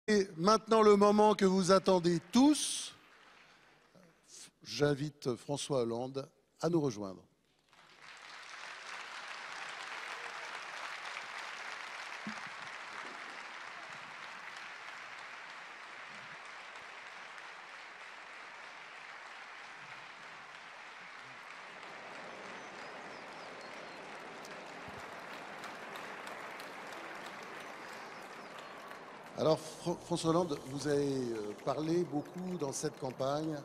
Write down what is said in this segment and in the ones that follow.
Et maintenant le moment que vous attendez tous. J'invite François Hollande à nous rejoindre. Alors François Hollande, vous avez parlé beaucoup dans cette campagne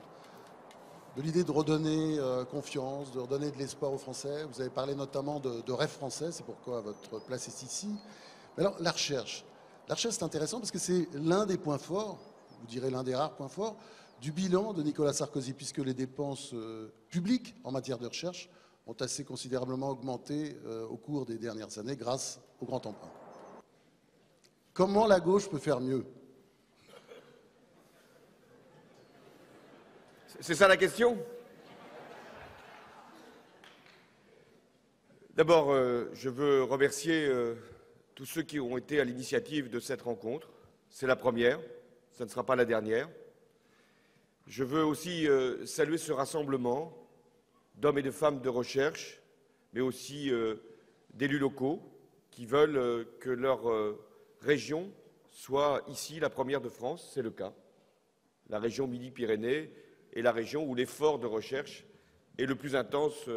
de l'idée de redonner confiance, de redonner de l'espoir aux Français. Vous avez parlé notamment de rêve français, c'est pourquoi votre place est ici. Mais alors la recherche c'est intéressant parce que c'est l'un des points forts, vous direz l'un des rares points forts, du bilan de Nicolas Sarkozy, puisque les dépenses publiques en matière de recherche ont assez considérablement augmenté au cours des dernières années grâce au grand emprunt. Comment la gauche peut faire mieux? C'est ça la question? D'abord, je veux remercier tous ceux qui ont été à l'initiative de cette rencontre. C'est la première, ça ne sera pas la dernière. Je veux aussi saluer ce rassemblement d'hommes et de femmes de recherche, mais aussi d'élus locaux qui veulent que leur région soit ici la première de France, c'est le cas. La région Midi-Pyrénées est la région où l'effort de recherche est le plus intense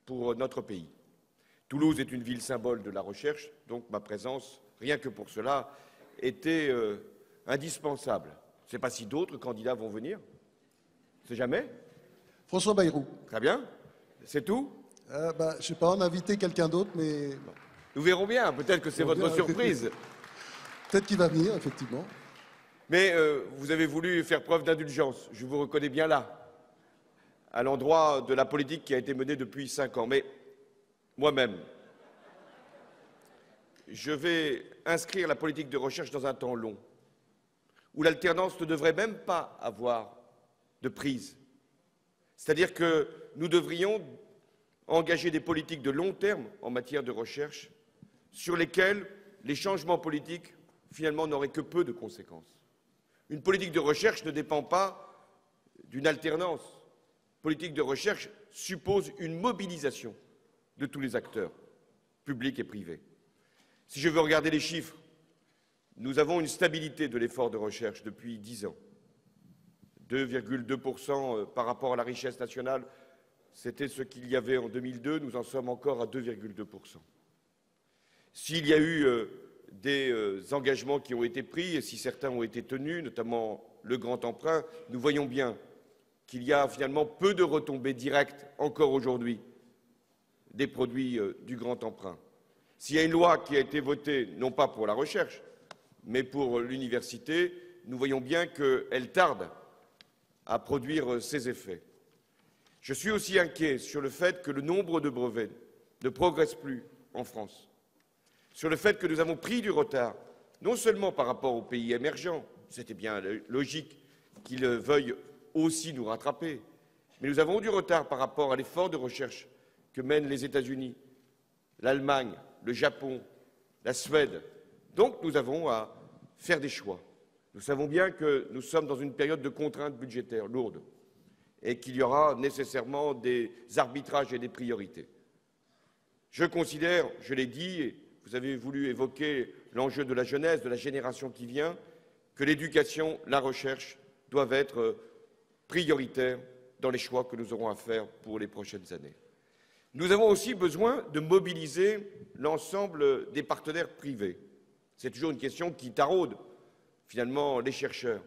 pour notre pays. Toulouse est une ville symbole de la recherche, donc ma présence, rien que pour cela, était indispensable. Je ne sais pas si d'autres candidats vont venir. On ne sait jamais. François Bayrou. Très bien. C'est tout? Je ne sais pas, on a invité quelqu'un d'autre, mais... Nous verrons bien, peut-être que c'est votre surprise. Peut-être qu'il va venir, effectivement. Mais vous avez voulu faire preuve d'indulgence, je vous reconnais bien là, à l'endroit de la politique qui a été menée depuis 5 ans. Mais moi-même, je vais inscrire la politique de recherche dans un temps long, où l'alternance ne devrait même pas avoir de prise. C'est-à-dire que nous devrions engager des politiques de long terme en matière de recherche, sur lesquelles les changements politiques, finalement, n'auraient que peu de conséquences. Une politique de recherche ne dépend pas d'une alternance. Une politique de recherche suppose une mobilisation de tous les acteurs, publics et privés. Si je veux regarder les chiffres, nous avons une stabilité de l'effort de recherche depuis 10 ans. 2,2% par rapport à la richesse nationale, c'était ce qu'il y avait en 2002, nous en sommes encore à 2,2%. S'il y a eu des engagements qui ont été pris et si certains ont été tenus, notamment le grand emprunt, nous voyons bien qu'il y a finalement peu de retombées directes encore aujourd'hui des produits du grand emprunt. S'il y a une loi qui a été votée, non pas pour la recherche, mais pour l'université, nous voyons bien qu'elle tarde à produire ses effets. Je suis aussi inquiet sur le fait que le nombre de brevets ne progresse plus en France, sur le fait que nous avons pris du retard, non seulement par rapport aux pays émergents, c'était bien logique qu'ils veuillent aussi nous rattraper, mais nous avons du retard par rapport à l'effort de recherche que mènent les États-Unis, l'Allemagne, le Japon, la Suède. Donc nous avons à faire des choix. Nous savons bien que nous sommes dans une période de contraintes budgétaires lourdes et qu'il y aura nécessairement des arbitrages et des priorités. Je considère, je l'ai dit, et vous avez voulu évoquer l'enjeu de la jeunesse, de la génération qui vient, que l'éducation, la recherche doivent être prioritaires dans les choix que nous aurons à faire pour les prochaines années. Nous avons aussi besoin de mobiliser l'ensemble des partenaires privés. C'est toujours une question qui taraude, finalement, les chercheurs.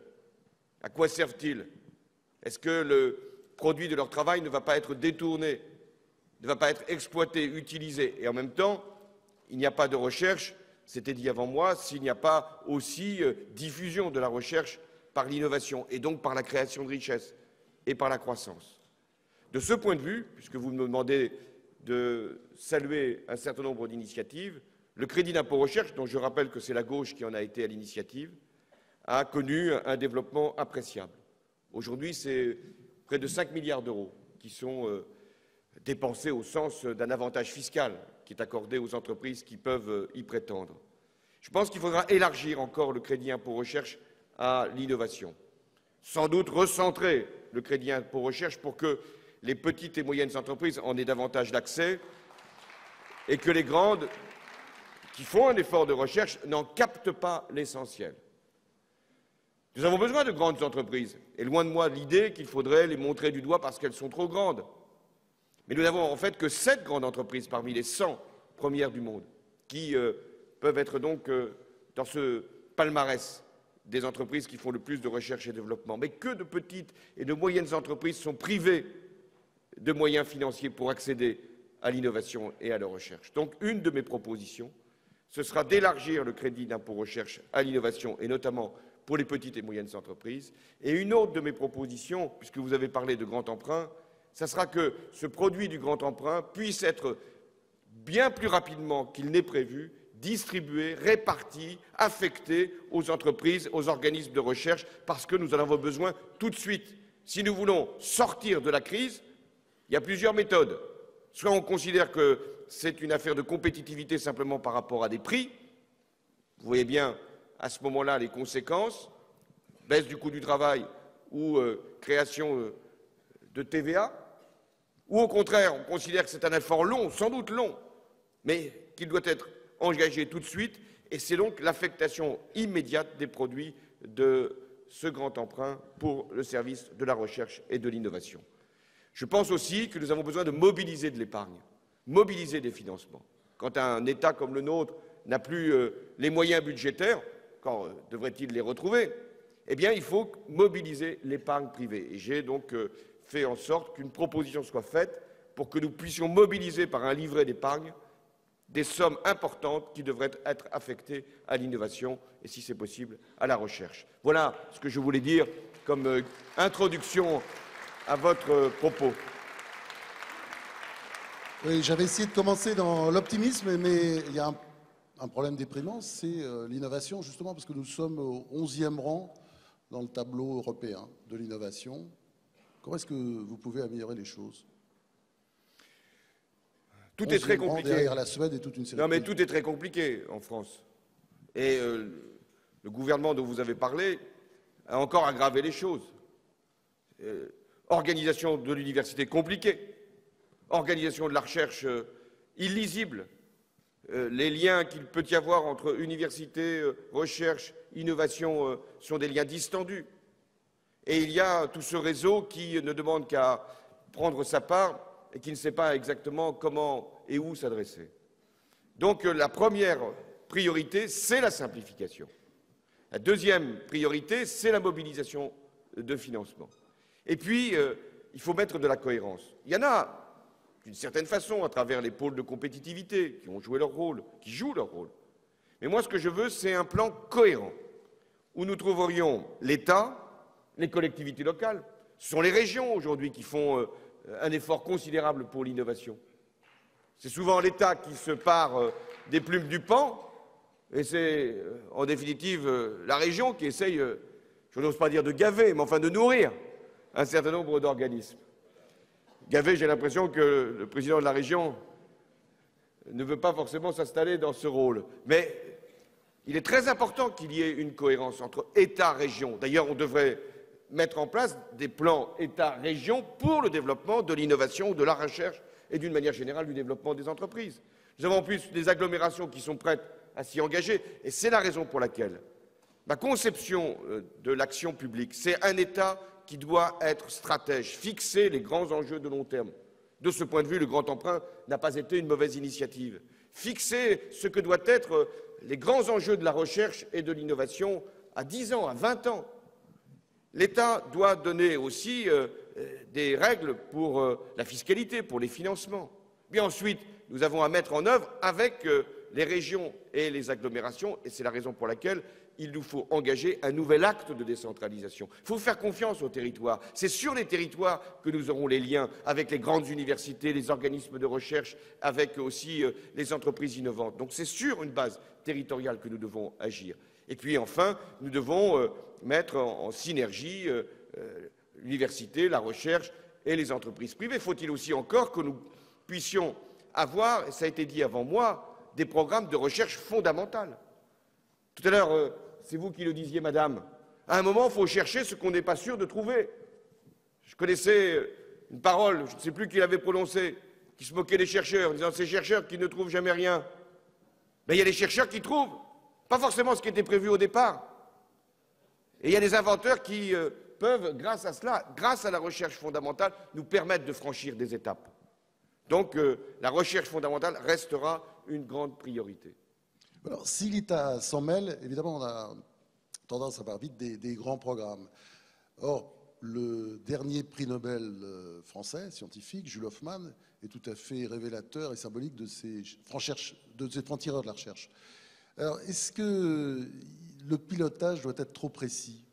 À quoi servent-ils? Est-ce que le produit de leur travail ne va pas être détourné, ne va pas être exploité, utilisé? Et en même temps, il n'y a pas de recherche, c'était dit avant moi, s'il n'y a pas aussi diffusion de la recherche par l'innovation et donc par la création de richesses et par la croissance. De ce point de vue, puisque vous me demandez de saluer un certain nombre d'initiatives, le crédit d'impôt recherche, dont je rappelle que c'est la gauche qui en a été à l'initiative, a connu un développement appréciable. Aujourd'hui, c'est près de 5 milliards d'euros qui sont dépensés au sens d'un avantage fiscal qui est accordé aux entreprises qui peuvent y prétendre. Je pense qu'il faudra élargir encore le crédit impôt recherche à l'innovation. Sans doute recentrer le crédit impôt recherche pour que les petites et moyennes entreprises en aient davantage d'accès et que les grandes, qui font un effort de recherche, n'en captent pas l'essentiel. Nous avons besoin de grandes entreprises, et loin de moi l'idée qu'il faudrait les montrer du doigt parce qu'elles sont trop grandes. Mais nous n'avons en fait que 7 grandes entreprises parmi les 100 premières du monde qui peuvent être donc dans ce palmarès des entreprises qui font le plus de recherche et développement. Mais que de petites et de moyennes entreprises sont privées de moyens financiers pour accéder à l'innovation et à la recherche. Donc, une de mes propositions, ce sera d'élargir le crédit d'impôt recherche à l'innovation, et notamment pour les petites et moyennes entreprises. Et une autre de mes propositions, puisque vous avez parlé de grand emprunt, ce sera que ce produit du grand emprunt puisse être bien plus rapidement qu'il n'est prévu distribué, réparti, affecté aux entreprises, aux organismes de recherche, parce que nous en avons besoin tout de suite. Si nous voulons sortir de la crise, il y a plusieurs méthodes. Soit on considère que c'est une affaire de compétitivité simplement par rapport à des prix. Vous voyez bien à ce moment-là les conséquences, baisse du coût du travail ou création de TVA. Ou au contraire, on considère que c'est un effort long, sans doute long, mais qu'il doit être engagé tout de suite, et c'est donc l'affectation immédiate des produits de ce grand emprunt pour le service de la recherche et de l'innovation. Je pense aussi que nous avons besoin de mobiliser de l'épargne, mobiliser des financements. Quand un État comme le nôtre n'a plus les moyens budgétaires, quand devrait-il les retrouver? Eh bien, il faut mobiliser l'épargne privée. Et j'ai donc fait en sorte qu'une proposition soit faite pour que nous puissions mobiliser par un livret d'épargne des sommes importantes qui devraient être affectées à l'innovation et, si c'est possible, à la recherche. Voilà ce que je voulais dire comme introduction à votre propos. Oui, j'avais essayé de commencer dans l'optimisme, mais il y a un problème déprimant, c'est l'innovation, justement, parce que nous sommes au 11e rang dans le tableau européen de l'innovation. Comment est-ce que vous pouvez améliorer les choses? Tout est très compliqué. Derrière la Suède et toute une série. Non, mais tout est très compliqué en France. Et le gouvernement dont vous avez parlé a encore aggravé les choses. Organisation de l'université compliquée, organisation de la recherche illisible, les liens qu'il peut y avoir entre université, recherche, innovation sont des liens distendus. Et il y a tout ce réseau qui ne demande qu'à prendre sa part et qui ne sait pas exactement comment et où s'adresser. Donc la première priorité, c'est la simplification. La deuxième priorité, c'est la mobilisation de financement. Et puis, il faut mettre de la cohérence. Il y en a, d'une certaine façon, à travers les pôles de compétitivité, qui ont joué leur rôle, qui jouent leur rôle. Mais moi, ce que je veux, c'est un plan cohérent, où nous trouverions l'État, les collectivités locales. Ce sont les régions, aujourd'hui, qui font un effort considérable pour l'innovation. C'est souvent l'État qui se pare des plumes du paon, et c'est en définitive la région qui essaye, je n'ose pas dire de gaver, mais enfin de nourrir un certain nombre d'organismes. Gaver, j'ai l'impression que le président de la région ne veut pas forcément s'installer dans ce rôle. Mais il est très important qu'il y ait une cohérence entre État et région. D'ailleurs, on devrait mettre en place des plans État-région pour le développement de l'innovation, de la recherche et d'une manière générale du développement des entreprises. Nous avons en plus des agglomérations qui sont prêtes à s'y engager et c'est la raison pour laquelle ma conception de l'action publique, c'est un État qui doit être stratège, fixer les grands enjeux de long terme. De ce point de vue, le grand emprunt n'a pas été une mauvaise initiative. Fixer ce que doivent être les grands enjeux de la recherche et de l'innovation à 10 ans, à 20 ans. L'État doit donner aussi des règles pour la fiscalité, pour les financements. Puis ensuite, nous avons à mettre en œuvre avec les régions et les agglomérations, et c'est la raison pour laquelle il nous faut engager un nouvel acte de décentralisation. Il faut faire confiance aux territoires. C'est sur les territoires que nous aurons les liens avec les grandes universités, les organismes de recherche, avec aussi les entreprises innovantes. Donc c'est sur une base territoriale que nous devons agir. Et puis enfin, nous devons mettre en synergie l'université, la recherche et les entreprises privées. Faut-il aussi encore que nous puissions avoir, et ça a été dit avant moi, des programmes de recherche fondamentale. Tout à l'heure, c'est vous qui le disiez, madame. À un moment, il faut chercher ce qu'on n'est pas sûr de trouver. Je connaissais une parole, je ne sais plus qui l'avait prononcée, qui se moquait des chercheurs, en disant ces chercheurs qui ne trouvent jamais rien. Mais il y a des chercheurs qui trouvent, pas forcément ce qui était prévu au départ. Et il y a des inventeurs qui peuvent, grâce à cela, grâce à la recherche fondamentale, nous permettre de franchir des étapes. Donc la recherche fondamentale restera une grande priorité. Alors, si l'État s'en mêle, évidemment, on a tendance à parler vite des grands programmes. Or, le dernier prix Nobel français, scientifique, Jules Hoffmann, est tout à fait révélateur et symbolique de ces francs-tireurs de la recherche. Alors, est-ce que le pilotage doit être trop précis?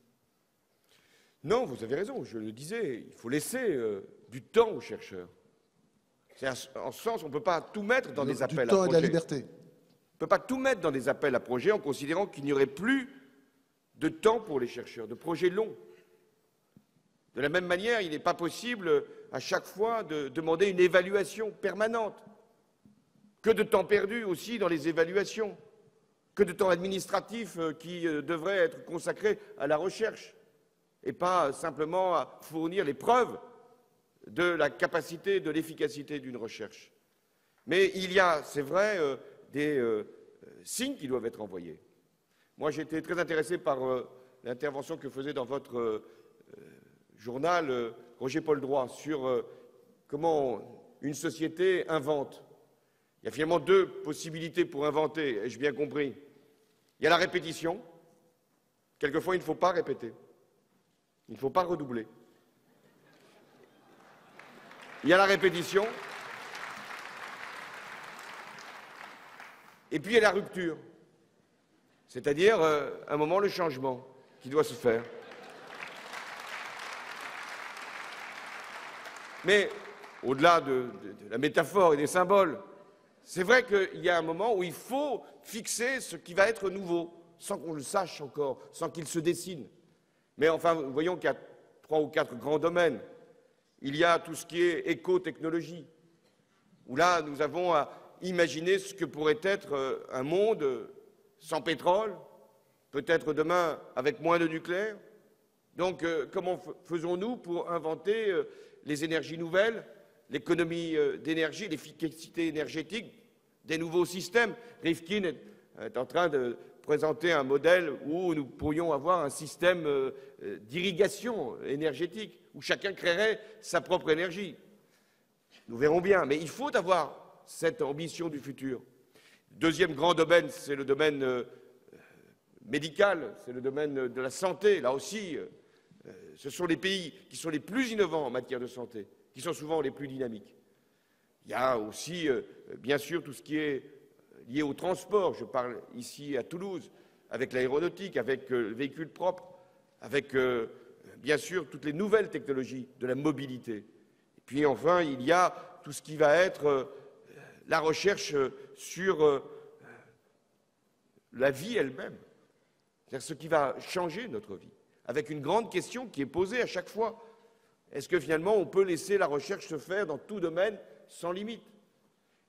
Non, vous avez raison, je le disais, il faut laisser du temps aux chercheurs. En ce sens, on ne peut pas tout mettre dans des appels à projets. Du temps et de la liberté. On ne peut pas tout mettre dans des appels à projets en considérant qu'il n'y aurait plus de temps pour les chercheurs, de projets longs. De la même manière, il n'est pas possible à chaque fois de demander une évaluation permanente. Que de temps perdu aussi dans les évaluations, que de temps administratif qui devrait être consacré à la recherche et pas simplement à fournir les preuves de la capacité, de l'efficacité d'une recherche. Mais il y a, c'est vrai, des signes qui doivent être envoyés. Moi, j'ai été très intéressé par l'intervention que faisait dans votre journal Roger-Paul Droit sur comment une société invente. Il y a finalement deux possibilités pour inventer, ai-je bien compris. Il y a la répétition. Quelquefois, il ne faut pas répéter. Il ne faut pas redoubler. Il y a la répétition. Et puis il y a la rupture. C'est-à-dire, à un moment, le changement qui doit se faire. Mais, au-delà de la métaphore et des symboles, c'est vrai qu'il y a un moment où il faut fixer ce qui va être nouveau, sans qu'on le sache encore, sans qu'il se dessine. Mais enfin, voyons qu'il y a 3 ou 4 grands domaines. Il y a tout ce qui est éco-technologie, où là, nous avons à imaginer ce que pourrait être un monde sans pétrole, peut-être demain avec moins de nucléaire. Donc, comment faisons-nous pour inventer les énergies nouvelles, l'économie d'énergie, l'efficacité énergétique, des nouveaux systèmes? Rifkin est en train de présenter un modèle où nous pourrions avoir un système d'irrigation énergétique, où chacun créerait sa propre énergie. Nous verrons bien, mais il faut avoir cette ambition du futur. Deuxième grand domaine, c'est le domaine médical, c'est le domaine de la santé. Là aussi, ce sont les pays qui sont les plus innovants en matière de santé, qui sont souvent les plus dynamiques. Il y a aussi, bien sûr, tout ce qui est lié au transport. Je parle ici à Toulouse, avec l'aéronautique, avec le véhicule propre, avec, bien sûr, toutes les nouvelles technologies de la mobilité. Et puis enfin, il y a tout ce qui va être la recherche sur la vie elle-même, c'est-à-dire ce qui va changer notre vie, avec une grande question qui est posée à chaque fois. Est-ce que finalement on peut laisser la recherche se faire dans tout domaine sans limite?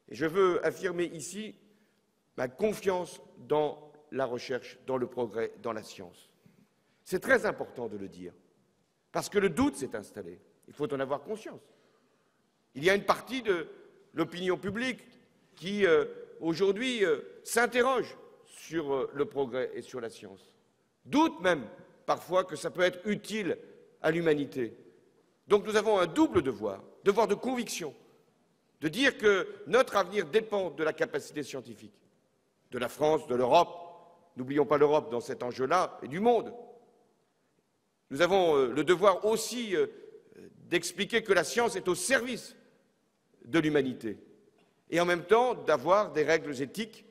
Et je veux affirmer ici ma confiance dans la recherche, dans le progrès, dans la science. C'est très important de le dire, parce que le doute s'est installé. Il faut en avoir conscience. Il y a une partie de l'opinion publique qui, aujourd'hui, s'interroge sur le progrès et sur la science. Doute même, parfois, que ça peut être utile à l'humanité. Donc nous avons un double devoir de conviction, de dire que notre avenir dépend de la capacité scientifique, de la France, de l'Europe, n'oublions pas l'Europe dans cet enjeu-là, et du monde. Nous avons le devoir aussi d'expliquer que la science est au service de l'humanité, et en même temps d'avoir des règles éthiques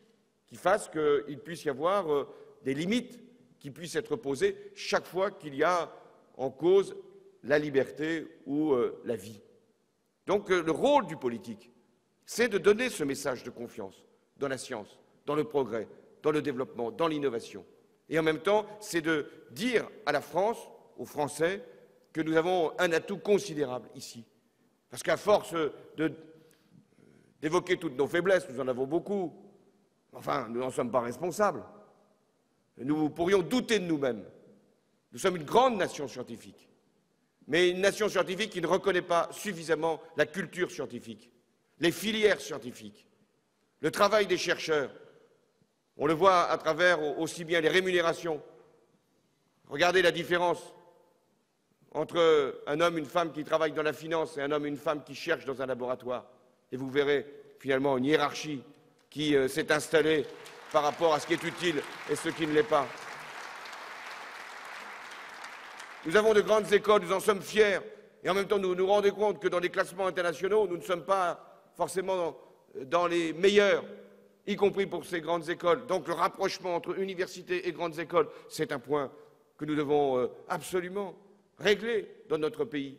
qui fassent qu'il puisse y avoir des limites qui puissent être posées chaque fois qu'il y a en cause la liberté ou la vie. Donc le rôle du politique, c'est de donner ce message de confiance dans la science, dans le progrès, dans le développement, dans l'innovation. Et en même temps, c'est de dire à la France, aux Français, que nous avons un atout considérable ici. Parce qu'à force d'évoquer toutes nos faiblesses, nous en avons beaucoup, enfin, nous n'en sommes pas responsables. nous pourrions douter de nous-mêmes. Nous sommes une grande nation scientifique, mais une nation scientifique qui ne reconnaît pas suffisamment la culture scientifique, les filières scientifiques, le travail des chercheurs. On le voit à travers aussi bien les rémunérations. Regardez la différence entre un homme et une femme qui travaillent dans la finance et un homme et une femme qui cherchent dans un laboratoire. Et vous verrez finalement une hiérarchie qui s'est installée par rapport à ce qui est utile et ce qui ne l'est pas. Nous avons de grandes écoles, nous en sommes fiers, et en même temps nous nous rendons compte que dans les classements internationaux, nous ne sommes pas forcément dans les meilleurs, y compris pour ces grandes écoles. Donc le rapprochement entre universités et grandes écoles, c'est un point que nous devons absolument régler dans notre pays.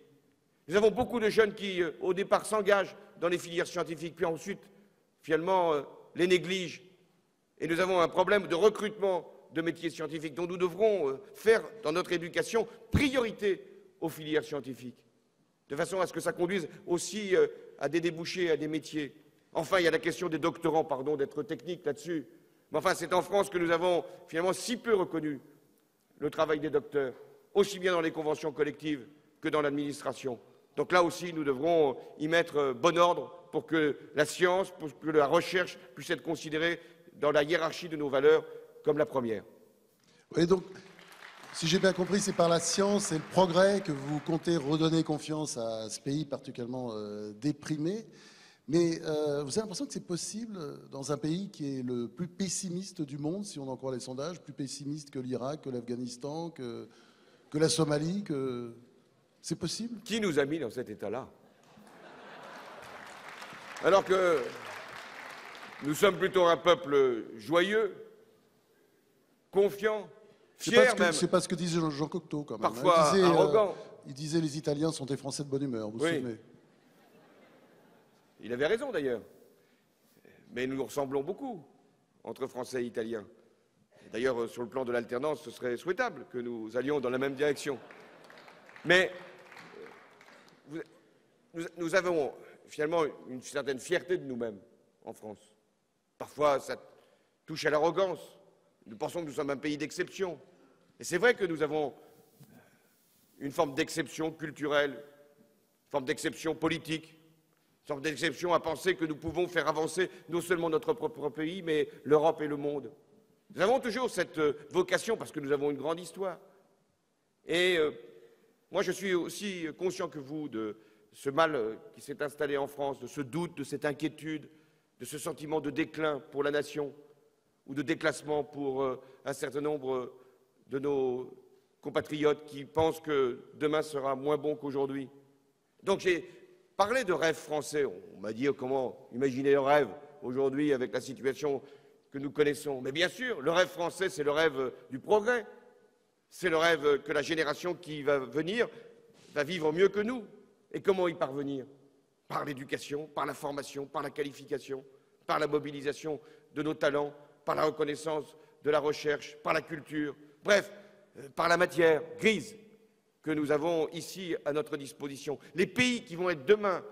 Nous avons beaucoup de jeunes qui, au départ, s'engagent dans les filières scientifiques, puis ensuite, finalement, les négligent. Et nous avons un problème de recrutement de métiers scientifiques dont nous devrons faire, dans notre éducation, priorité aux filières scientifiques, de façon à ce que ça conduise aussi à des débouchés, à des métiers. Enfin, il y a la question des doctorants, pardon d'être technique là-dessus. Mais enfin, c'est en France que nous avons finalement si peu reconnu le travail des docteurs, aussi bien dans les conventions collectives que dans l'administration. Donc là aussi, nous devrons y mettre bon ordre pour que la science, pour que la recherche puisse être considérée dans la hiérarchie de nos valeurs comme la première. Oui, donc, si j'ai bien compris, c'est par la science et le progrès que vous comptez redonner confiance à ce pays particulièrement déprimé. Mais vous avez l'impression que c'est possible dans un pays qui est le plus pessimiste du monde, si on en croit les sondages, plus pessimiste que l'Irak, que l'Afghanistan, que la Somalie, que... C'est possible? Qui nous a mis dans cet état-là? Alors que nous sommes plutôt un peuple joyeux, confiant, fier même. C'est pas ce que disait Jean Cocteau, quand même. Parfois arrogant. Il disait les Italiens sont des Français de bonne humeur, vous vous souvenez? Il avait raison d'ailleurs. Mais nous nous ressemblons beaucoup entre Français et Italiens. D'ailleurs, sur le plan de l'alternance, ce serait souhaitable que nous allions dans la même direction. Mais nous avons finalement une certaine fierté de nous-mêmes en France. Parfois, ça touche à l'arrogance. Nous pensons que nous sommes un pays d'exception. Et c'est vrai que nous avons une forme d'exception culturelle, une forme d'exception politique, une forme d'exception à penser que nous pouvons faire avancer non seulement notre propre pays, mais l'Europe et le monde. Nous avons toujours cette vocation parce que nous avons une grande histoire. Et moi, je suis aussi conscient que vous de ce mal qui s'est installé en France, de ce doute, de cette inquiétude, de ce sentiment de déclin pour la nation ou de déclassement pour un certain nombre de nos compatriotes qui pensent que demain sera moins bon qu'aujourd'hui. Donc j'ai parlé de rêve français. On m'a dit comment imaginer le rêve aujourd'hui avec la situation que nous connaissons. Mais bien sûr, le rêve français, c'est le rêve du progrès. C'est le rêve que la génération qui va venir va vivre mieux que nous. Et comment y parvenir? Par l'éducation, par la formation, par la qualification, par la mobilisation de nos talents, par la reconnaissance de la recherche, par la culture, bref, par la matière grise que nous avons ici à notre disposition. Les pays qui vont être demain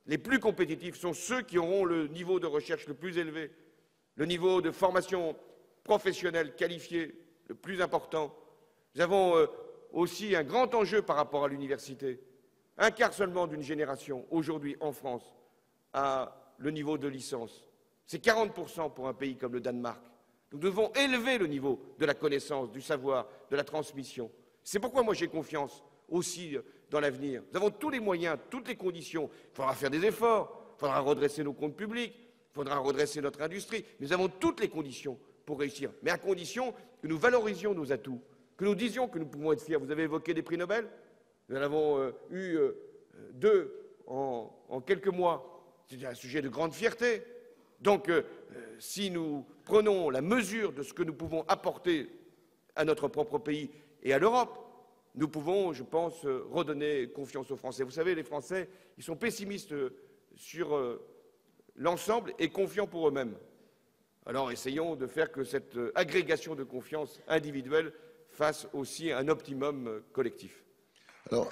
les plus compétitifs sont ceux qui auront le niveau de recherche le plus élevé, le niveau de formation professionnelle qualifiée le plus important. Nous avons aussi un grand enjeu par rapport à l'université. Un quart seulement d'une génération, aujourd'hui en France, a le niveau de licence. C'est 40% pour un pays comme le Danemark. Nous devons élever le niveau de la connaissance, du savoir, de la transmission. C'est pourquoi moi j'ai confiance aussi dans l'avenir. Nous avons tous les moyens, toutes les conditions. Il faudra faire des efforts, il faudra redresser nos comptes publics, il faudra redresser notre industrie. Mais nous avons toutes les conditions pour réussir, mais à condition que nous valorisions nos atouts, que nous disions que nous pouvons être fiers. Vous avez évoqué des prix Nobel. Nous en avons eu 2 en quelques mois. C'est un sujet de grande fierté. Donc, si nous prenons la mesure de ce que nous pouvons apporter à notre propre pays et à l'Europe, nous pouvons, je pense, redonner confiance aux Français. Vous savez, les Français, ils sont pessimistes sur l'ensemble et confiants pour eux-mêmes. Alors, essayons de faire que cette agrégation de confiance individuelle fasse aussi un optimum collectif. Alors,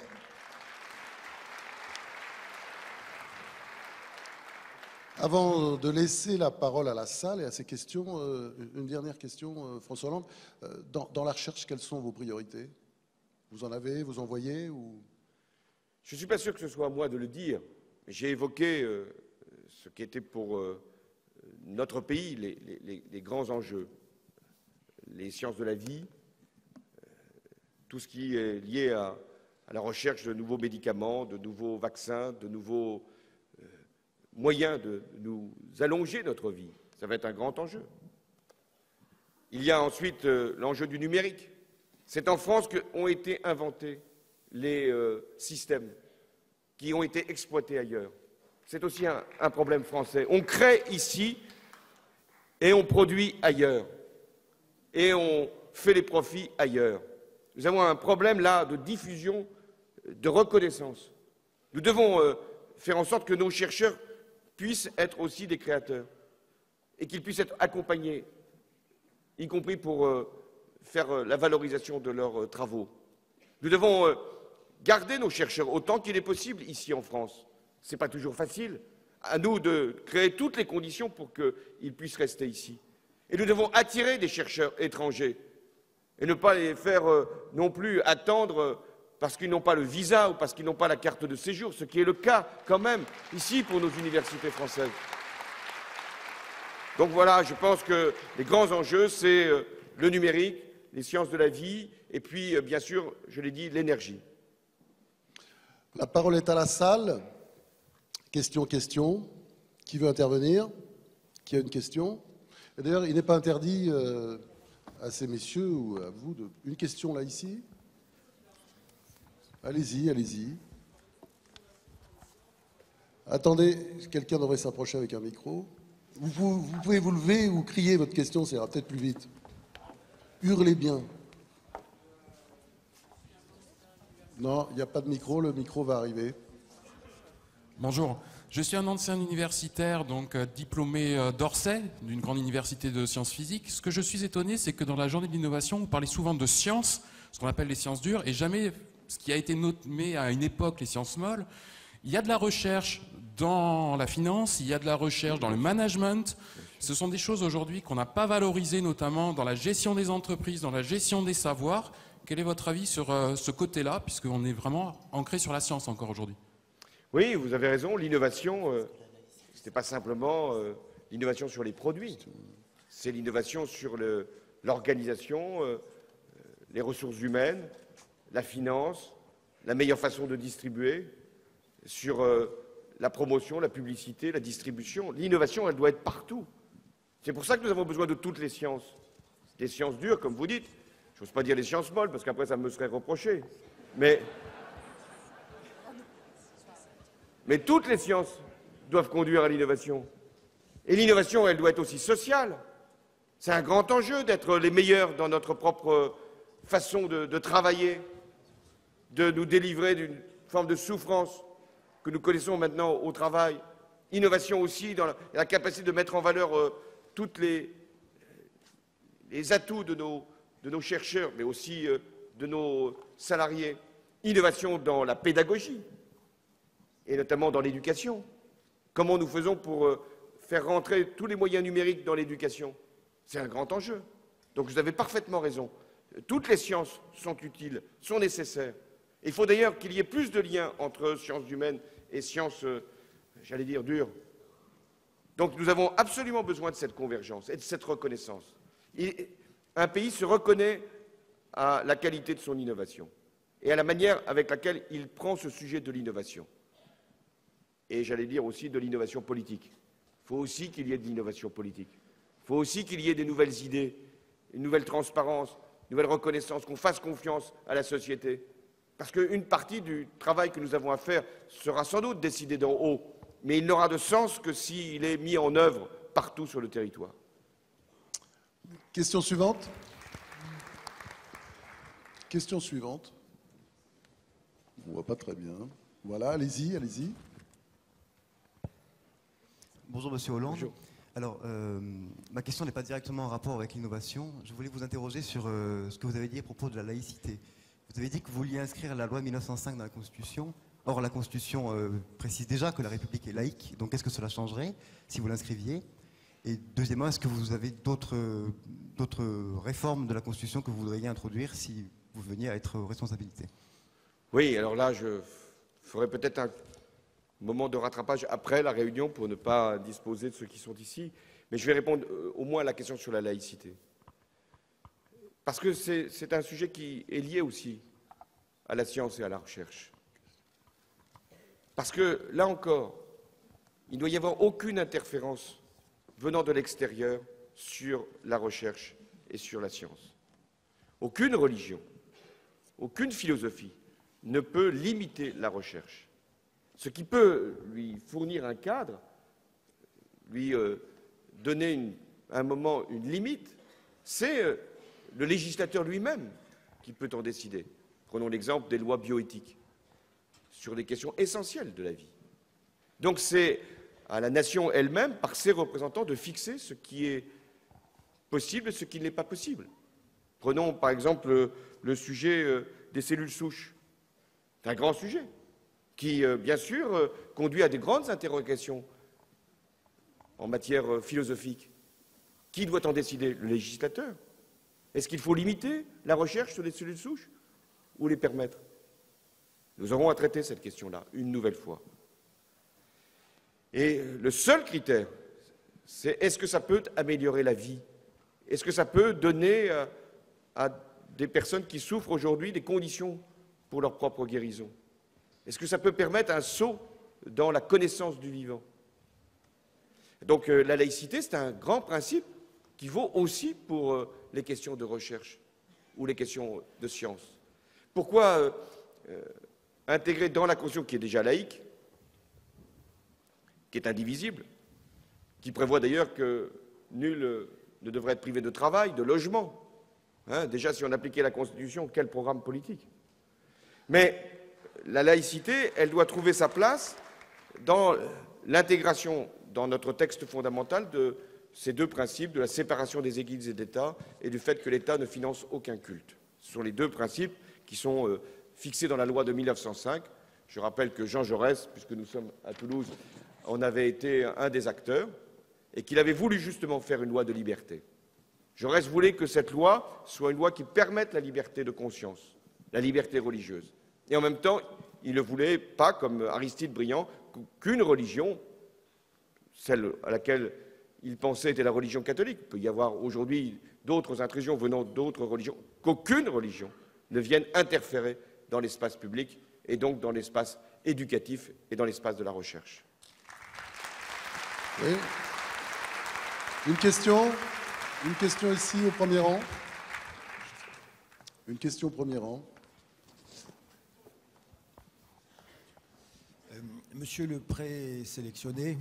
Avant de laisser la parole à la salle et à ces questions, une dernière question, François Hollande. Dans la recherche, quelles sont vos priorités? Vous en avez, vous en voyez ou... Je ne suis pas sûr que ce soit à moi de le dire. J'ai évoqué ce qui était pour notre pays les grands enjeux. Les sciences de la vie, tout ce qui est lié à la recherche de nouveaux médicaments, de nouveaux vaccins, de nouveaux moyens de nous allonger notre vie. Ça va être un grand enjeu. Il y a ensuite l'enjeu du numérique. C'est en France qu'ont été inventés les systèmes qui ont été exploités ailleurs. C'est aussi un problème français. On crée ici et on produit ailleurs. Et on fait les profits ailleurs. Nous avons un problème là de diffusion, de reconnaissance. Nous devons faire en sorte que nos chercheurs puissent être aussi des créateurs et qu'ils puissent être accompagnés, y compris pour faire la valorisation de leurs travaux. Nous devons garder nos chercheurs autant qu'il est possible ici en France. Ce n'est pas toujours facile. À nous de créer toutes les conditions pour qu'ils puissent rester ici. Et nous devons attirer des chercheurs étrangers et ne pas les faire non plus attendre parce qu'ils n'ont pas le visa ou parce qu'ils n'ont pas la carte de séjour, ce qui est le cas quand même ici pour nos universités françaises. Donc voilà, je pense que les grands enjeux, c'est le numérique, les sciences de la vie et puis, bien sûr, je l'ai dit, l'énergie. La parole est à la salle. Question. Qui veut intervenir? Qui a une question? D'ailleurs, il n'est pas interdit à ces messieurs ou à vous une question là ici. Allez-y. Attendez, quelqu'un devrait s'approcher avec un micro. Vous pouvez vous lever ou crier votre question, ça ira peut-être plus vite. Hurlez bien. Non, il n'y a pas de micro, le micro va arriver. Bonjour, je suis un ancien universitaire, donc diplômé d'Orsay, d'une grande université de sciences physiques. Ce que je suis étonné, c'est que dans la journée de l'innovation, vous parlez souvent de sciences, ce qu'on appelle les sciences dures, et jamais ce qui a été nommé à une époque les sciences molles. Il y a de la recherche dans la finance, il y a de la recherche dans le management. Ce sont des choses aujourd'hui qu'on n'a pas valorisées, notamment dans la gestion des entreprises, dans la gestion des savoirs. Quel est votre avis sur ce côté-là, puisqu'on est vraiment ancré sur la science encore aujourd'hui? Oui, vous avez raison, l'innovation, ce n'est pas simplement l'innovation sur les produits, c'est l'innovation sur l'organisation, les ressources humaines, la finance, la meilleure façon de distribuer, sur la promotion, la publicité, la distribution. L'innovation, elle doit être partout. C'est pour ça que nous avons besoin de toutes les sciences. Des sciences dures, comme vous dites. Je n'ose pas dire les sciences molles, parce qu'après ça me serait reproché. Mais toutes les sciences doivent conduire à l'innovation. Et l'innovation, elle doit être aussi sociale. C'est un grand enjeu d'être les meilleurs dans notre propre façon de travailler, de nous délivrer d'une forme de souffrance que nous connaissons maintenant au travail. Innovation aussi dans la capacité de mettre en valeur tous les atouts de nos chercheurs, mais aussi de nos salariés. Innovation dans la pédagogie, et notamment dans l'éducation. Comment nous faisons pour faire rentrer tous les moyens numériques dans l'éducation? C'est un grand enjeu. Donc vous avez parfaitement raison. Toutes les sciences sont utiles, sont nécessaires. Il faut d'ailleurs qu'il y ait plus de liens entre sciences humaines et sciences, j'allais dire, dures. Donc nous avons absolument besoin de cette convergence et de cette reconnaissance. Un pays se reconnaît à la qualité de son innovation et à la manière avec laquelle il prend ce sujet de l'innovation. Et j'allais dire aussi de l'innovation politique. Il faut aussi qu'il y ait de l'innovation politique. Il faut aussi qu'il y ait des nouvelles idées, une nouvelle transparence, une nouvelle reconnaissance, qu'on fasse confiance à la société. Parce qu'une partie du travail que nous avons à faire sera sans doute décidé d'en haut, mais il n'aura de sens que s'il est mis en œuvre partout sur le territoire. Question suivante. Question suivante. On ne voit pas très bien. Voilà, allez-y. Bonjour Monsieur Hollande. Bonjour. Alors, ma question n'est pas directement en rapport avec l'innovation. Je voulais vous interroger sur ce que vous avez dit à propos de la laïcité. Vous avez dit que vous vouliez inscrire la loi 1905 dans la Constitution Or, la Constitution précise déjà que la République est laïque, donc qu'est-ce que cela changerait si vous l'inscriviez? Et deuxièmement, est-ce que vous avez d'autres réformes de la Constitution que vous voudriez introduire si vous veniez à être aux responsabilités? Oui, alors là, je ferai peut-être un moment de rattrapage après la réunion pour ne pas disposer de ceux qui sont ici, mais je vais répondre au moins à la question sur la laïcité. Parce que c'est un sujet qui est lié aussi à la science et à la recherche. Parce que, là encore, il ne doit y avoir aucune interférence venant de l'extérieur sur la recherche et sur la science. Aucune religion, aucune philosophie ne peut limiter la recherche. Ce qui peut lui fournir un cadre, lui donner à un moment une limite, c'est le législateur lui-même qui peut en décider. Prenons l'exemple des lois bioéthiques sur des questions essentielles de la vie. Donc c'est à la nation elle-même, par ses représentants, de fixer ce qui est possible et ce qui n'est pas possible. Prenons par exemple le sujet des cellules souches. C'est un grand sujet qui, bien sûr, conduit à des grandes interrogations en matière philosophique. Qui doit en décider? Le législateur. Est-ce qu'il faut limiter la recherche sur les cellules souches ou les permettre? Nous aurons à traiter cette question-là une nouvelle fois. Et le seul critère, c'est est-ce que ça peut améliorer la vie? Est-ce que ça peut donner à des personnes qui souffrent aujourd'hui des conditions pour leur propre guérison? Est-ce que ça peut permettre un saut dans la connaissance du vivant? Donc la laïcité, c'est un grand principe qui vaut aussi pour les questions de recherche ou les questions de science. Pourquoi intégrer dans la Constitution, qui est déjà laïque, qui est indivisible, qui prévoit d'ailleurs que nul ne devrait être privé de travail, de logement. Déjà, si on appliquait la Constitution, quel programme politique? Mais la laïcité, elle doit trouver sa place dans l'intégration dans notre texte fondamental de ces deux principes, de la séparation des Églises et d'État et du fait que l'État ne finance aucun culte. Ce sont les deux principes qui sont fixés dans la loi de 1905. Je rappelle que Jean Jaurès, puisque nous sommes à Toulouse, en avait été un des acteurs et qu'il avait voulu justement faire une loi de liberté. Jaurès voulait que cette loi soit une loi qui permette la liberté de conscience, la liberté religieuse. Et en même temps, il ne voulait pas, comme Aristide Briand, qu'une religion, celle à laquelle il pensait était la religion catholique, il peut y avoir aujourd'hui d'autres intrusions venant d'autres religions, qu'aucune religion ne vienne interférer dans l'espace public et donc dans l'espace éducatif et dans l'espace de la recherche. Oui. Une question ici au premier rang. Une question au premier rang. Monsieur le présélectionné,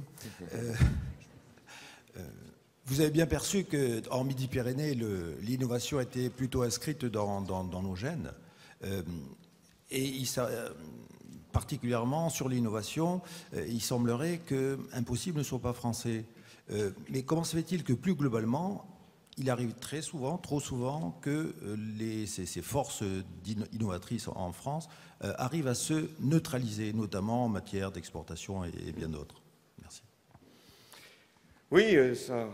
vous avez bien perçu qu'en Midi-Pyrénées, l'innovation était plutôt inscrite dans nos gènes. Particulièrement sur l'innovation, il semblerait qu'impossible ne soit pas français. Mais comment se fait-il que plus globalement, il arrive très souvent, trop souvent, que ces forces innovatrices en France arrivent à se neutraliser, notamment en matière d'exportation et bien d'autres? Merci. Oui, ça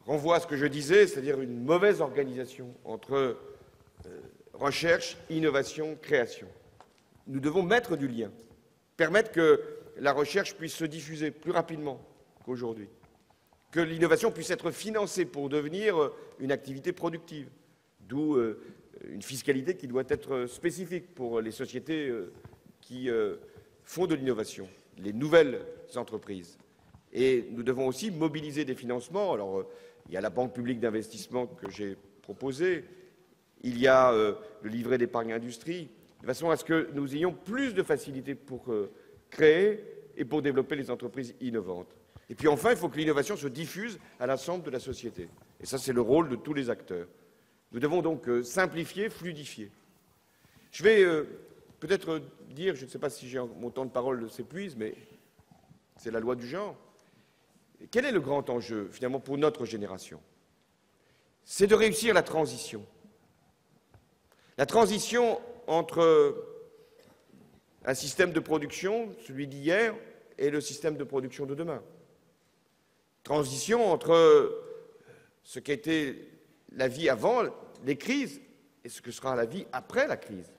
renvoie à ce que je disais, c'est-à-dire une mauvaise organisation entre recherche, innovation, création. Nous devons mettre du lien, permettre que la recherche puisse se diffuser plus rapidement qu'aujourd'hui, que l'innovation puisse être financée pour devenir une activité productive, d'où une fiscalité qui doit être spécifique pour les sociétés qui font de l'innovation, les nouvelles entreprises. Et nous devons aussi mobiliser des financements. Alors, il y a la Banque publique d'investissement que j'ai proposée, il y a le livret d'épargne industrie, de façon à ce que nous ayons plus de facilité pour créer et pour développer les entreprises innovantes. Et puis enfin, il faut que l'innovation se diffuse à l'ensemble de la société. Et ça, c'est le rôle de tous les acteurs. Nous devons donc simplifier, fluidifier. Je vais peut-être dire, je ne sais pas si mon temps de parole s'épuise, mais c'est la loi du genre. Quel est le grand enjeu, finalement, pour notre génération? C'est de réussir la transition. La transition entre un système de production, celui d'hier, et le système de production de demain. Transition entre ce qu'a été la vie avant les crises et ce que sera la vie après la crise.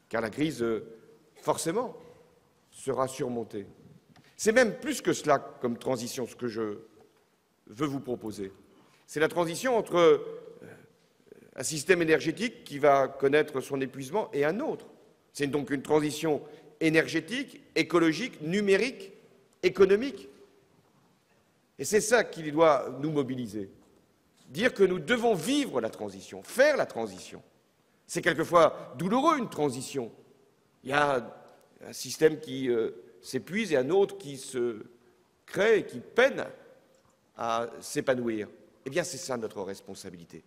Car la crise, forcément, sera surmontée. C'est même plus que cela comme transition, ce que je veux vous proposer. C'est la transition entre un système énergétique qui va connaître son épuisement et un autre. C'est donc une transition énergétique, écologique, numérique, économique. Et c'est ça qui doit nous mobiliser. Dire que nous devons vivre la transition, faire la transition. C'est quelquefois douloureux, une transition. Il y a un système qui s'épuise et un autre qui se crée et qui peine à s'épanouir. Eh bien, c'est ça notre responsabilité.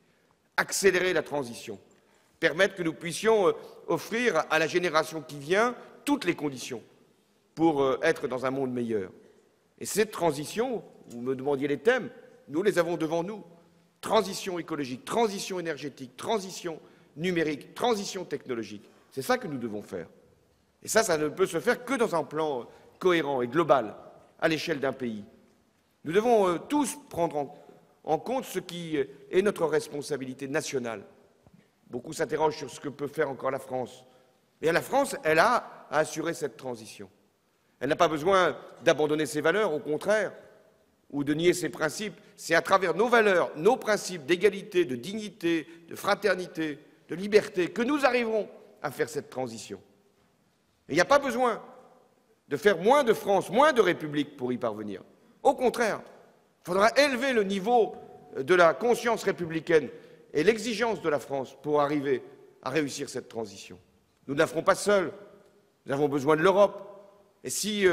Accélérer la transition, permettre que nous puissions offrir à la génération qui vient toutes les conditions pour être dans un monde meilleur. Et cette transition, vous me demandiez les thèmes, nous les avons devant nous. Transition écologique, transition énergétique, transition numérique, transition technologique. C'est ça que nous devons faire. Et ça ne peut se faire que dans un plan cohérent et global, à l'échelle d'un pays. Nous devons tous prendre en compte ce qui est notre responsabilité nationale. Beaucoup s'interrogent sur ce que peut faire encore la France. Et la France, elle a à assurer cette transition. Elle n'a pas besoin d'abandonner ses valeurs, au contraire, ou de nier ses principes. C'est à travers nos valeurs, nos principes d'égalité, de dignité, de fraternité, de liberté, que nous arriverons à faire cette transition. Et il n'y a pas besoin de faire moins de France, moins de République pour y parvenir. Au contraire, il faudra élever le niveau de la conscience républicaine et l'exigence de la France pour arriver à réussir cette transition. Nous ne la ferons pas seuls, nous avons besoin de l'Europe. Et si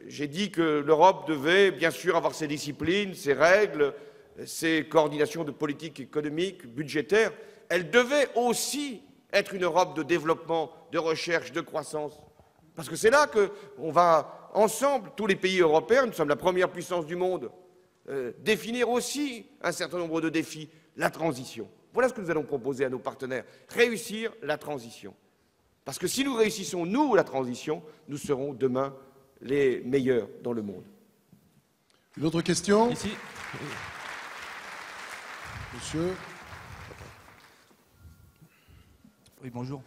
j'ai dit que l'Europe devait bien sûr avoir ses disciplines, ses règles, ses coordinations de politique économique, budgétaire, elle devait aussi être une Europe de développement, de recherche, de croissance. Parce que c'est là qu'on va ensemble, tous les pays européens, nous sommes la première puissance du monde, définir aussi un certain nombre de défis, la transition. Voilà ce que nous allons proposer à nos partenaires, réussir la transition. Parce que si nous réussissons, nous, la transition, nous serons demain les meilleurs dans le monde. Une autre question? Ici. Monsieur. Oui, bonjour.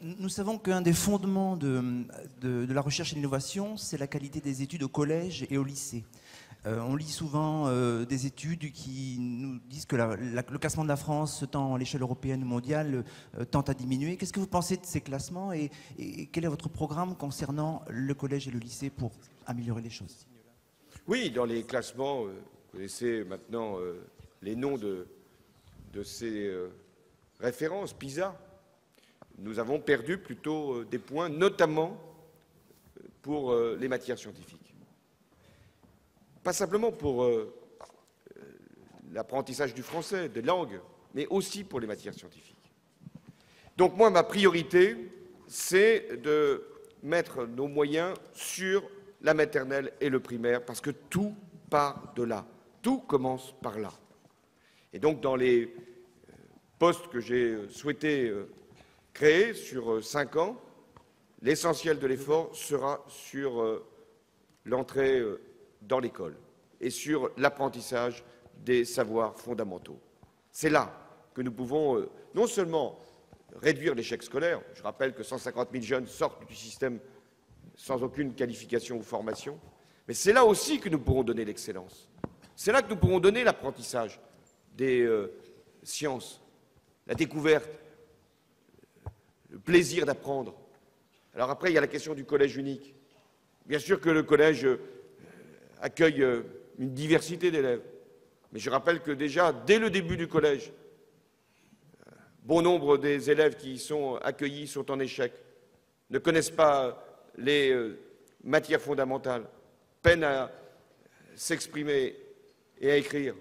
Nous savons qu'un des fondements de la recherche et de l'innovation, c'est la qualité des études au collège et au lycée. On lit souvent des études qui nous disent que le classement de la France, tant à l'échelle européenne ou mondiale, tend à diminuer. Qu'est-ce que vous pensez de ces classements et quel est votre programme concernant le collège et le lycée pour améliorer les choses? Oui, dans les classements, vous connaissez maintenant les noms de ces références, PISA. Nous avons perdu plutôt des points, notamment pour les matières scientifiques. Pas simplement pour l'apprentissage du français, des langues, mais aussi pour les matières scientifiques. Donc moi, ma priorité, c'est de mettre nos moyens sur la maternelle et le primaire, parce que tout part de là. Tout commence par là. Et donc, dans les postes que j'ai souhaité créer sur 5 ans, l'essentiel de l'effort sera sur l'entrée dans l'école et sur l'apprentissage des savoirs fondamentaux. C'est là que nous pouvons non seulement réduire l'échec scolaire, je rappelle que 150 000 jeunes sortent du système sans aucune qualification ou formation, mais c'est là aussi que nous pourrons donner l'excellence. C'est là que nous pourrons donner l'apprentissage des sciences, la découverte, le plaisir d'apprendre. Alors après, il y a la question du collège unique. Bien sûr que le collège accueille une diversité d'élèves, mais je rappelle que déjà, dès le début du collège, bon nombre des élèves qui y sont accueillis sont en échec, ne connaissent pas les matières fondamentales, peinent à s'exprimer et à écrire.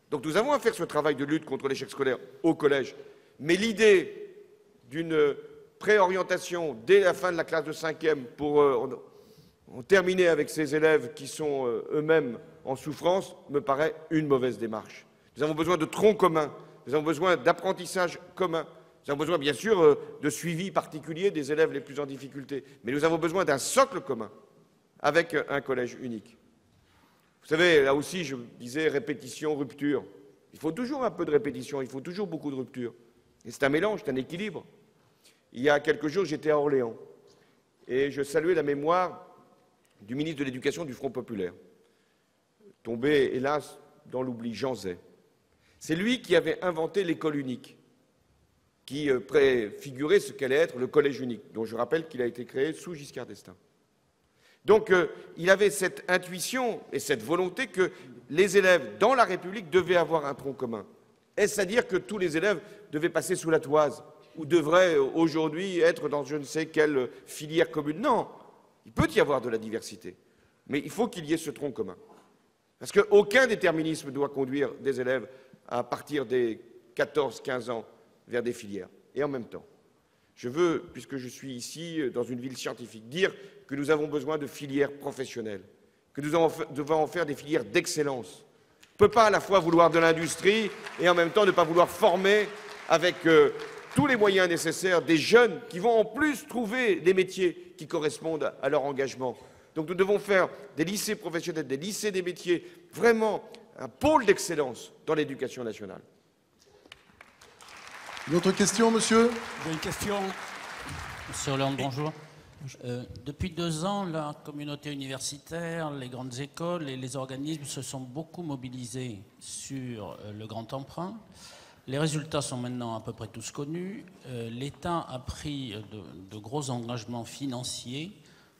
Donc nous avons à faire ce travail de lutte contre l'échec scolaire au collège. Mais l'idée d'une préorientation dès la fin de la classe de 5e pour terminer avec ces élèves qui sont eux-mêmes en souffrance me paraît une mauvaise démarche. Nous avons besoin de troncs communs, nous avons besoin d'apprentissage commun, Nous avons besoin, bien sûr, de suivi particulier des élèves les plus en difficulté. Mais nous avons besoin d'un socle commun avec un collège unique. Vous savez, là aussi, je disais répétition, rupture. Il faut toujours un peu de répétition, il faut toujours beaucoup de rupture. Et c'est un mélange, c'est un équilibre. Il y a quelques jours, j'étais à Orléans et je saluais la mémoire du ministre de l'Éducation du Front populaire, tombé, hélas, dans l'oubli, Jean Zay. C'est lui qui avait inventé l'école unique, qui préfigurait ce qu'allait être le collège unique, dont je rappelle qu'il a été créé sous Giscard d'Estaing. Donc, il avait cette intuition et cette volonté que les élèves dans la République devaient avoir un tronc commun. Est-ce à dire que tous les élèves devaient passer sous la toise ou devraient aujourd'hui être dans je ne sais quelle filière commune? Non, il peut y avoir de la diversité, mais il faut qu'il y ait ce tronc commun. Parce qu'aucun déterminisme doit conduire des élèves à partir des 14-15 ans vers des filières. Et en même temps, je veux, puisque je suis ici dans une ville scientifique, dire que nous avons besoin de filières professionnelles, que nous devons en faire des filières d'excellence. On ne peut pas à la fois vouloir de l'industrie et en même temps ne pas vouloir former avec tous les moyens nécessaires des jeunes qui vont en plus trouver des métiers qui correspondent à leur engagement. Donc nous devons faire des lycées professionnels, des lycées des métiers, vraiment un pôle d'excellence dans l'éducation nationale. Une autre question, monsieur? J'ai une question. Monsieur Hollande, bonjour. Depuis 2 ans, la communauté universitaire, les grandes écoles et les organismes se sont beaucoup mobilisés sur le grand emprunt. Les résultats sont maintenant à peu près tous connus. L'État a pris de gros engagements financiers.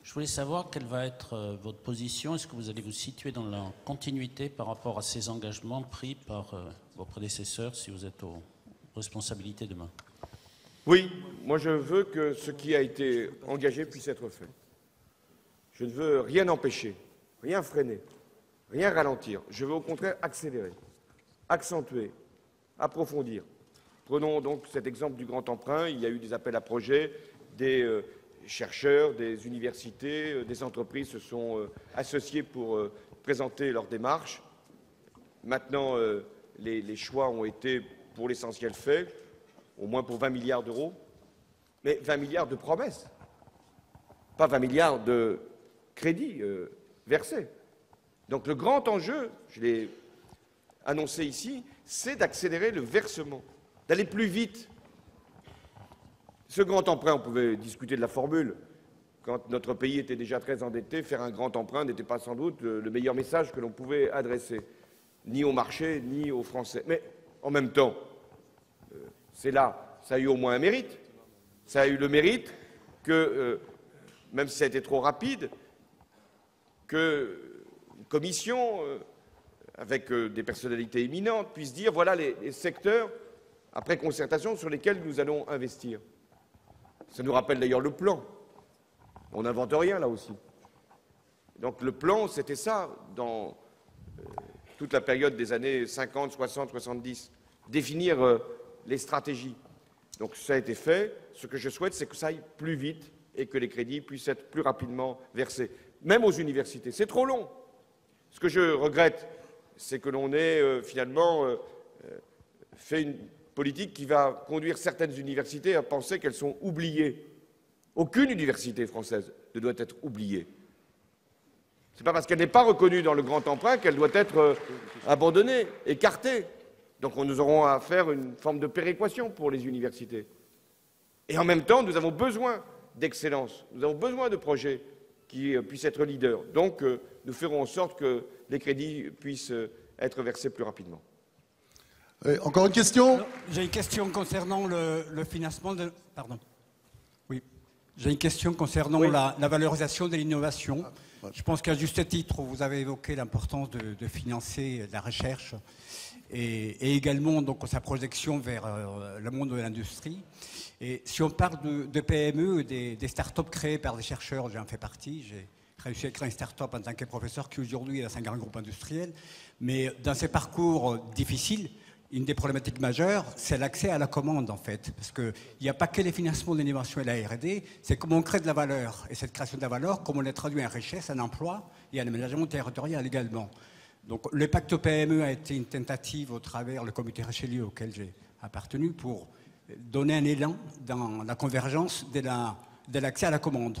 Je voulais savoir quelle va être votre position. Est-ce que vous allez vous situer dans la continuité par rapport à ces engagements pris par vos prédécesseurs si vous êtes aux responsabilités demain? Oui, moi je veux que ce qui a été engagé puisse être fait. Je ne veux rien empêcher, rien freiner, rien ralentir. Je veux au contraire accélérer, accentuer, approfondir. Prenons donc cet exemple du grand emprunt. Il y a eu des appels à projets, des chercheurs, des universités, des entreprises se sont associés pour présenter leur démarche. Maintenant, les choix ont été pour l'essentiel faits, au moins pour 20 milliards d'euros, mais 20 milliards de promesses, pas 20 milliards de crédits versés. Donc le grand enjeu, je l'ai annoncé ici, c'est d'accélérer le versement, d'aller plus vite. Ce grand emprunt, on pouvait discuter de la formule. Quand notre pays était déjà très endetté, faire un grand emprunt n'était pas sans doute le meilleur message que l'on pouvait adresser, ni au marché, ni aux Français. Mais en même temps, c'est là, ça a eu au moins un mérite. Ça a eu le mérite que, même si ça a été trop rapide, qu'une commission, avec des personnalités éminentes, puisse dire voilà les secteurs, après concertation, sur lesquels nous allons investir. Ça nous rappelle d'ailleurs le plan. On n'invente rien là aussi. Donc le plan, c'était ça, dans toute la période des années 50, 60, 70, définir les stratégies. Donc ça a été fait. Ce que je souhaite, c'est que ça aille plus vite et que les crédits puissent être plus rapidement versés, même aux universités. C'est trop long. Ce que je regrette, c'est que l'on ait finalement fait une politique qui va conduire certaines universités à penser qu'elles sont oubliées. Aucune université française ne doit être oubliée. Ce n'est pas parce qu'elle n'est pas reconnue dans le grand emprunt qu'elle doit être abandonnée, écartée. Donc nous aurons à faire une forme de péréquation pour les universités. Et en même temps, nous avons besoin d'excellence, nous avons besoin de projets qui puissent être leaders. Donc nous ferons en sorte que les crédits puissent être versés plus rapidement. Encore une question? J'ai une question concernant le financement de... Pardon. Oui. J'ai une question concernant la valorisation de l'innovation. Je pense qu'à juste titre, vous avez évoqué l'importance de financer la recherche et également donc, sa projection vers le monde de l'industrie. Et si on parle de PME, des start-up créées par des chercheurs, j'en fais partie, j'ai réussi à créer une start-up en tant que professeur qui aujourd'hui est dans un grand groupe industriel. Mais dans ces parcours difficiles, une des problématiques majeures, c'est l'accès à la commande, en fait. Parce qu'il n'y a pas que les financements de l'innovation et la R&D, c'est comment on crée de la valeur. Et cette création de la valeur, comment on la traduit en richesse, en emploi et en aménagement territorial également. Donc le pacte PME a été une tentative au travers le comité Richelieu auquel j'ai appartenu pour donner un élan dans la convergence de l'accès à la commande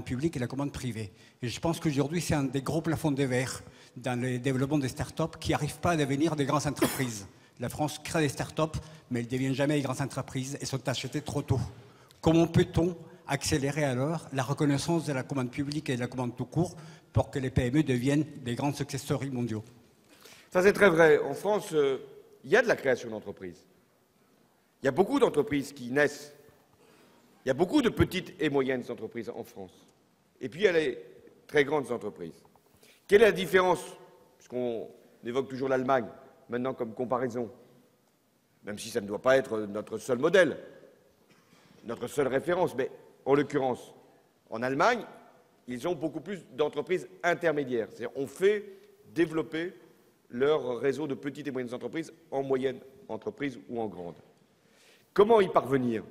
publique et la commande privée. Et je pense qu'aujourd'hui, c'est un des gros plafonds de verre dans le développement des start-up qui n'arrivent pas à devenir des grandes entreprises. La France crée des start-up, mais elles ne deviennent jamais des grandes entreprises et sont achetées trop tôt. Comment peut-on accélérer alors la reconnaissance de la commande publique et de la commande tout court pour que les PME deviennent des grandes success stories mondiaux? Ça, c'est très vrai. En France, il y a de la création d'entreprises. Il y a beaucoup d'entreprises qui naissent. Il y a beaucoup de petites et moyennes entreprises en France. Et puis, il y a les très grandes entreprises. Quelle est la différence? Puisqu'on évoque toujours l'Allemagne, maintenant comme comparaison, même si ça ne doit pas être notre seul modèle, notre seule référence, mais en l'occurrence, en Allemagne, ils ont beaucoup plus d'entreprises intermédiaires. C'est-à-dire on fait développer leur réseau de petites et moyennes entreprises en moyenne entreprise ou en grande. Comment y parvenir?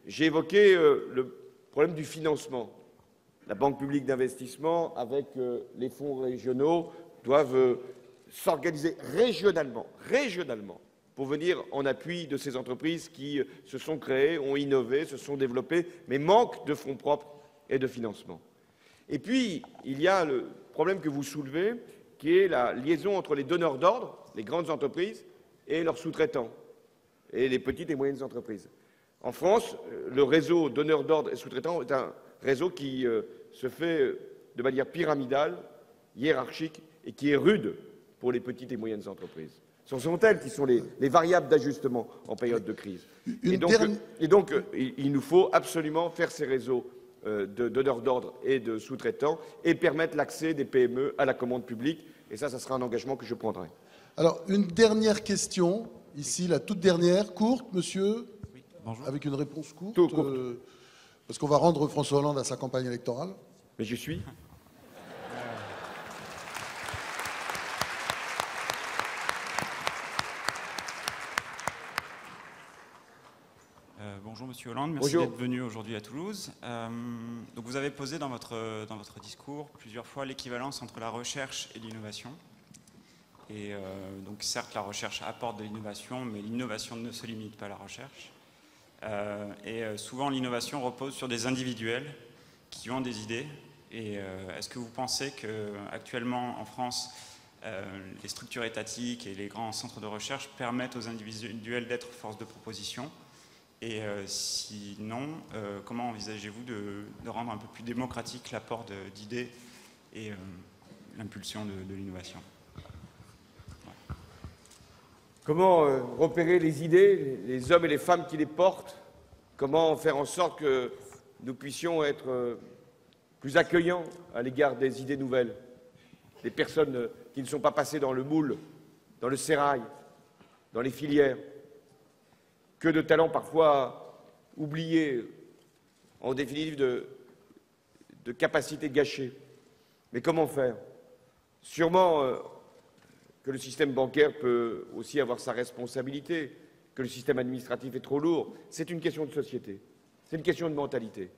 J'ai évoqué le problème du financement. La Banque publique d'investissement, avec les fonds régionaux, doivent s'organiser régionalement pour venir en appui de ces entreprises qui se sont créées, ont innové, se sont développées, mais manquent de fonds propres et de financement. Et puis, il y a le problème que vous soulevez, qui est la liaison entre les donneurs d'ordre, les grandes entreprises, et leurs sous-traitants, et les petites et moyennes entreprises. En France, le réseau donneurs d'ordre et sous-traitants est un réseau qui se fait de manière pyramidale, hiérarchique, et qui est rude pour les petites et moyennes entreprises. Ce sont elles qui sont les variables d'ajustement en période de crise. Et donc, il nous faut absolument faire ces réseaux de donneurs d'ordre et de sous-traitants et permettre l'accès des PME à la commande publique. Et ça sera un engagement que je prendrai. Alors, une dernière question, ici, la toute dernière, courte, monsieur, oui, bonjour. Avec une réponse courte, parce qu'on va rendre François Hollande à sa campagne électorale. Mais je suis. Bonjour Monsieur Hollande, merci d'être venu aujourd'hui à Toulouse. Donc vous avez posé dans votre discours plusieurs fois l'équivalence entre la recherche et l'innovation. Et donc certes la recherche apporte de l'innovation, mais l'innovation ne se limite pas à la recherche. Souvent l'innovation repose sur des individuels qui ont des idées. Et est-ce que vous pensez qu'actuellement en France, les structures étatiques et les grands centres de recherche permettent aux individuels d'être force de proposition? Et sinon, comment envisagez-vous de rendre un peu plus démocratique l'apport d'idées et l'impulsion de l'innovation? Ouais. Comment repérer les idées, les hommes et les femmes qui les portent? Comment faire en sorte que nous puissions être plus accueillants à l'égard des idées nouvelles, des personnes qui ne sont pas passées dans le moule, dans le sérail, dans les filières? Que de talents parfois oubliés, en définitive de capacités gâchées. Mais comment faire? Sûrement que le système bancaire peut aussi avoir sa responsabilité, que le système administratif est trop lourd. C'est une question de société, c'est une question de mentalité,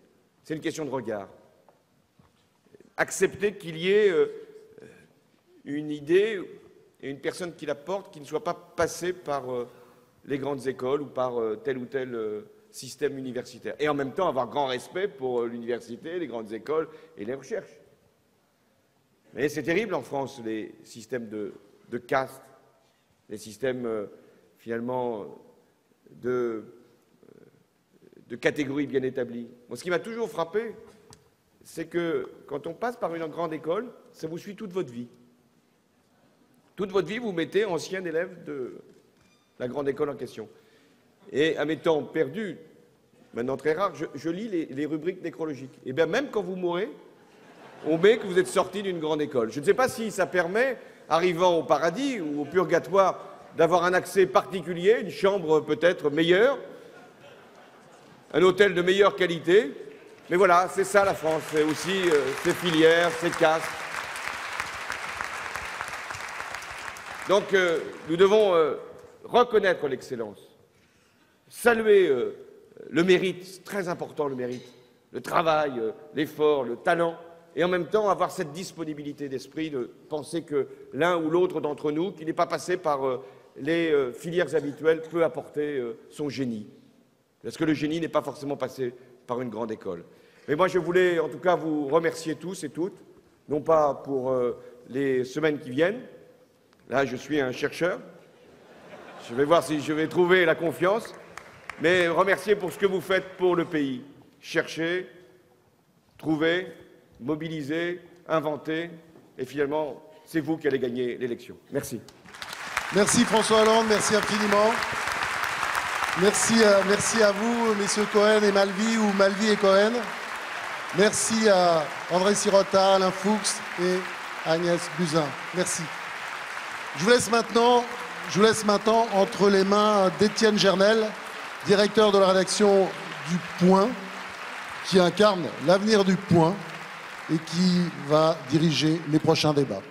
c'est une question de regard. Accepter qu'il y ait une idée et une personne qui la porte qui ne soit pas passée par les grandes écoles ou par tel ou tel système universitaire. Et en même temps, avoir grand respect pour l'université, les grandes écoles et les recherches. Mais c'est terrible en France, les systèmes de caste, les systèmes finalement de catégories bien établies. Moi, ce qui m'a toujours frappé, c'est que quand on passe par une grande école, ça vous suit toute votre vie. Toute votre vie, vous mettez ancien élève de la grande école en question. Et à mes temps perdus, maintenant très rares, je lis les rubriques nécrologiques. Et bien même quand vous mourrez, on met que vous êtes sorti d'une grande école. Je ne sais pas si ça permet, arrivant au paradis ou au purgatoire, d'avoir un accès particulier, une chambre peut-être meilleure, un hôtel de meilleure qualité. Mais voilà, c'est ça la France, c'est aussi ses filières, ses castes. Donc nous devons reconnaître l'excellence, saluer le mérite, c'est très important le mérite, le travail, l'effort, le talent, et en même temps avoir cette disponibilité d'esprit de penser que l'un ou l'autre d'entre nous, qui n'est pas passé par les filières habituelles, peut apporter son génie. Parce que le génie n'est pas forcément passé par une grande école. Mais moi, je voulais en tout cas vous remercier tous et toutes, non pas pour les semaines qui viennent. Là, je suis un chercheur. Je vais voir si je vais trouver la confiance. Mais remercier pour ce que vous faites pour le pays. Chercher, trouver, mobiliser, inventer. Et finalement, c'est vous qui allez gagner l'élection. Merci. Merci François Hollande, merci infiniment. Merci à vous, messieurs Cohen et Malvy, ou Malvy et Cohen. Merci à André Sirota, Alain Fuchs et Agnès Buzyn. Merci. Je vous laisse maintenant entre les mains d'Étienne Gernel, directeur de la rédaction du Point, qui incarne l'avenir du Point et qui va diriger les prochains débats.